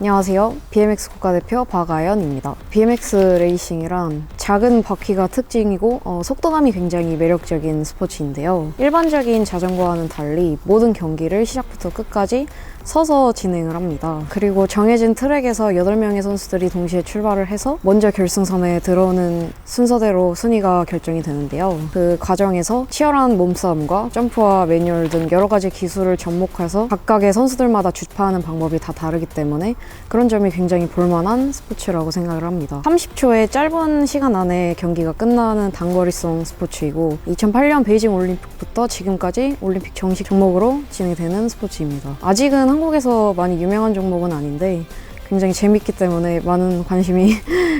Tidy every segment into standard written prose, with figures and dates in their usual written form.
안녕하세요. BMX 국가대표 박아연입니다. BMX 레이싱이란 작은 바퀴가 특징이고 속도감이 굉장히 매력적인 스포츠인데요. 일반적인 자전거와는 달리 모든 경기를 시작부터 끝까지 서서 진행을 합니다. 그리고 정해진 트랙에서 8명의 선수들이 동시에 출발을 해서 먼저 결승선에 들어오는 순서대로 순위가 결정이 되는데요. 그 과정에서 치열한 몸싸움과 점프와 매뉴얼 등 여러 가지 기술을 접목해서 각각의 선수들마다 주파하는 방법이 다 다르기 때문에 그런 점이 굉장히 볼만한 스포츠라고 생각을 합니다. 30초의 짧은 시간 안에 경기가 끝나는 단거리성 스포츠이고 2008년 베이징 올림픽부터 지금까지 올림픽 정식 종목으로 진행되는 스포츠입니다. 아직은 한국에서 많이 유명한 종목은 아닌데 굉장히 재밌기 때문에 많은 관심이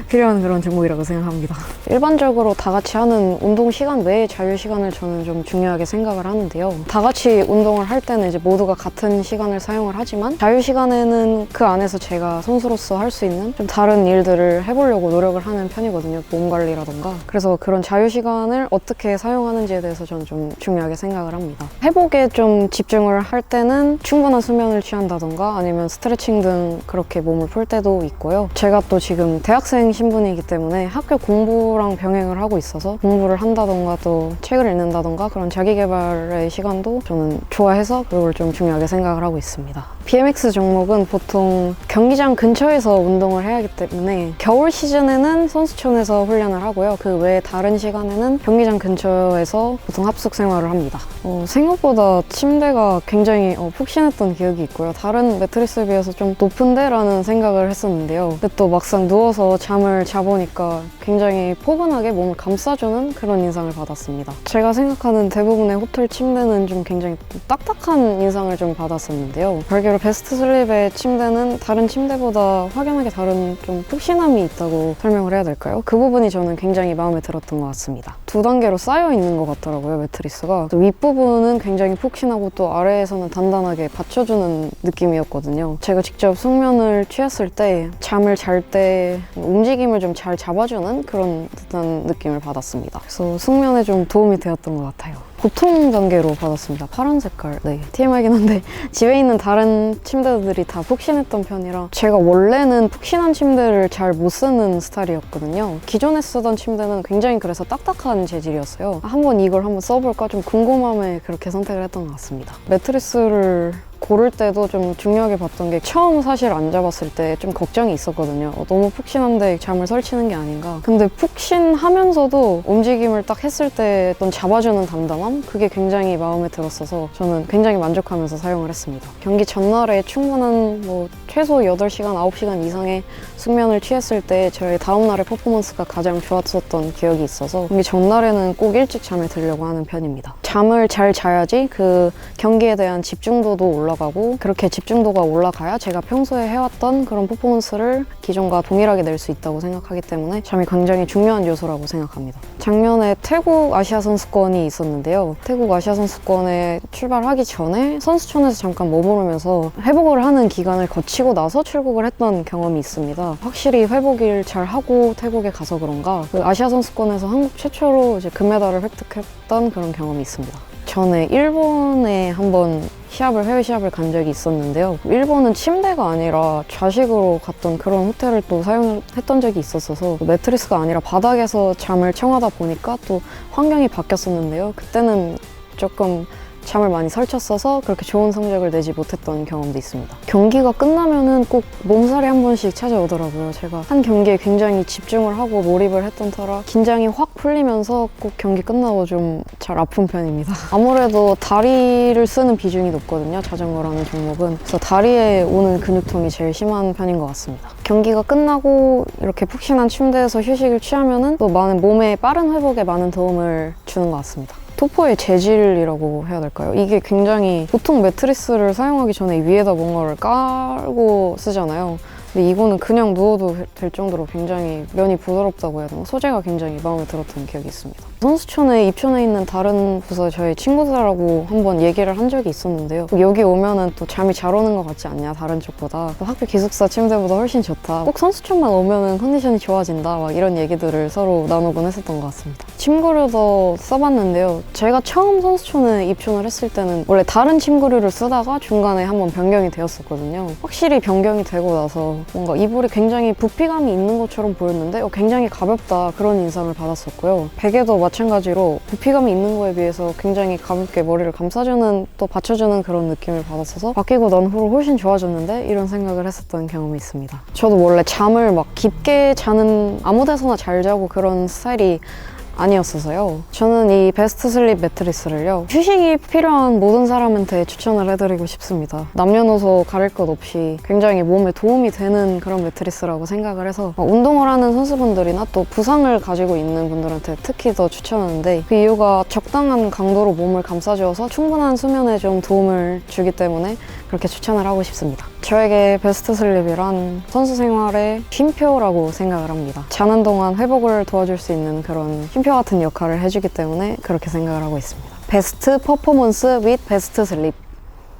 필요한 그런 종목이라고 생각합니다. 일반적으로 다 같이 하는 운동 시간 외의 자유 시간을 저는 좀 중요하게 생각을 하는데요. 다 같이 운동을 할 때는 이제 모두가 같은 시간을 사용을 하지만 자유 시간에는 그 안에서 제가 선수로서 할 수 있는 좀 다른 일들을 해보려고 노력을 하는 편이거든요. 몸 관리라던가. 그래서 그런 자유 시간을 어떻게 사용하는지에 대해서 저는 좀 중요하게 생각을 합니다. 회복에 좀 집중을 할 때는 충분한 수면을 취한다던가 아니면 스트레칭 등 그렇게 몸을 풀 때도 있고요. 제가 또 지금 대학생 신분이기 때문에 학교 공부랑 병행을 하고 있어서 공부를 한다던가 또 책을 읽는다던가 그런 자기계발의 시간도 저는 좋아해서 그걸 좀 중요하게 생각을 하고 있습니다. BMX 종목은 보통 경기장 근처에서 운동을 해야 하기 때문에 겨울 시즌에는 선수촌에서 훈련을 하고요. 그 외에 다른 시간에는 경기장 근처에서 보통 합숙 생활을 합니다. 생각보다 침대가 굉장히 푹신했던 기억이 있고요. 다른 매트리스에 비해서 좀 높은데? 라는 생각을 했었는데요. 근데 또 막상 누워서 잠을 자보니까 굉장히 포근하게 몸을 감싸주는 그런 인상을 받았습니다. 제가 생각하는 대부분의 호텔 침대는 좀 굉장히 딱딱한 인상을 좀 받았었는데요. 별개로 베스트 슬립의 침대는 다른 침대보다 확연하게 다른 좀 푹신함이 있다고 설명을 해야 될까요? 그 부분이 저는 굉장히 마음에 들었던 것 같습니다. 2단계로 쌓여 있는 것 같더라고요, 매트리스가. 또 윗부분은 굉장히 푹신하고 또 아래에서는 단단하게 받쳐주는 느낌이었거든요. 제가 직접 숙면을 취했을 때 잠을 잘 때 움직임을 좀 잘 잡아주는 그런 듯한 느낌을 받았습니다. 그래서 숙면에 좀 도움이 되었던 것 같아요. 보통 단계로 받았습니다. 파란 색깔. 네, TMI긴 한데 집에 있는 다른 침대들이 다 푹신했던 편이라 제가 원래는 푹신한 침대를 잘 못 쓰는 스타일이었거든요. 기존에 쓰던 침대는 굉장히 그래서 딱딱한 재질이었어요. 한번 이걸 한번 써볼까 좀 궁금함에 그렇게 선택을 했던 것 같습니다. 매트리스를 고를 때도 좀 중요하게 봤던 게 처음 사실 앉아봤을 때 좀 걱정이 있었거든요. 너무 푹신한데 잠을 설치는 게 아닌가. 근데 푹신하면서도 움직임을 딱 했을 때 어떤 잡아주는 담담함? 그게 굉장히 마음에 들었어서 저는 굉장히 만족하면서 사용을 했습니다. 경기 전날에 충분한 최소 8시간, 9시간 이상의 숙면을 취했을 때 저의 다음날의 퍼포먼스가 가장 좋았었던 기억이 있어서 경기 전날에는 꼭 일찍 잠에 들려고 하는 편입니다. 잠을 잘 자야지 그 경기에 대한 집중도도 올라가고 그렇게 집중도가 올라가야 제가 평소에 해왔던 그런 퍼포먼스를 기존과 동일하게 낼 수 있다고 생각하기 때문에 잠이 굉장히 중요한 요소라고 생각합니다. 작년에 태국 아시아 선수권이 있었는데요. 태국 아시아 선수권에 출발하기 전에 선수촌에서 잠깐 머무르면서 회복을 하는 기간을 거치고 나서 출국을 했던 경험이 있습니다. 확실히 회복을 잘 하고 태국에 가서 그런가 그 아시아 선수권에서 한국 최초로 이제 금메달을 획득했던 그런 경험이 있습니다. 전에 일본에 한번 해외 시합을 간 적이 있었는데요. 일본은 침대가 아니라 좌식으로 갔던 그런 호텔을 또 사용했던 적이 있었어서 매트리스가 아니라 바닥에서 잠을 청하다 보니까 또 환경이 바뀌었었는데요. 그때는 조금 잠을 많이 설쳤어서 그렇게 좋은 성적을 내지 못했던 경험도 있습니다. 경기가 끝나면은 꼭 몸살이 한 번씩 찾아오더라고요. 제가 한 경기에 굉장히 집중을 하고 몰입을 했던 터라 긴장이 확 풀리면서 꼭 경기 끝나고 좀 잘 아픈 편입니다. 아무래도 다리를 쓰는 비중이 높거든요. 자전거라는 종목은. 그래서 다리에 오는 근육통이 제일 심한 편인 것 같습니다. 경기가 끝나고 이렇게 푹신한 침대에서 휴식을 취하면은 또 몸의 빠른 회복에 많은 도움을 주는 것 같습니다. 토퍼의 재질이라고 해야 될까요? 이게 굉장히 보통 매트리스를 사용하기 전에 위에다 뭔가를 깔고 쓰잖아요. 근데 이거는 그냥 누워도 될 정도로 굉장히 면이 부드럽다고 해야 되나? 소재가 굉장히 마음에 들었던 기억이 있습니다. 선수촌에 입촌해 있는 다른 부서 저희 친구들하고 한번 얘기를 한 적이 있었는데요. 여기 오면은 또 잠이 잘 오는 것 같지 않냐, 다른 쪽보다. 또 학교 기숙사 침대보다 훨씬 좋다. 꼭 선수촌만 오면은 컨디션이 좋아진다. 막 이런 얘기들을 서로 나누곤 했었던 것 같습니다. 침구류도 써봤는데요. 제가 처음 선수촌에 입촌을 했을 때는 원래 다른 침구류를 쓰다가 중간에 한번 변경이 되었었거든요. 확실히 변경이 되고 나서 뭔가 이불이 굉장히 부피감이 있는 것처럼 보였는데 굉장히 가볍다, 그런 인상을 받았었고요. 베개도 마찬가지로 부피감이 있는 거에 비해서 굉장히 가볍게 머리를 감싸주는, 또 받쳐주는 그런 느낌을 받았어서 바뀌고 난 후로 훨씬 좋아졌는데, 이런 생각을 했었던 경험이 있습니다. 저도 원래 잠을 막 깊게 자는, 아무 데서나 잘 자고 그런 스타일이 아니었어서요. 저는 이 베스트 슬립 매트리스를요, 휴식이 필요한 모든 사람한테 추천을 해드리고 싶습니다. 남녀노소 가릴 것 없이 굉장히 몸에 도움이 되는 그런 매트리스라고 생각을 해서 운동을 하는 선수분들이나 또 부상을 가지고 있는 분들한테 특히 더 추천하는데, 그 이유가 적당한 강도로 몸을 감싸주어서 충분한 수면에 좀 도움을 주기 때문에 그렇게 추천을 하고 싶습니다. 저에게 베스트 슬립이란 선수 생활의 쉼표라고 생각을 합니다. 자는 동안 회복을 도와줄 수 있는 그런 쉼표 같은 역할을 해주기 때문에 그렇게 생각을 하고 있습니다. 베스트 퍼포먼스 with 베스트 슬립.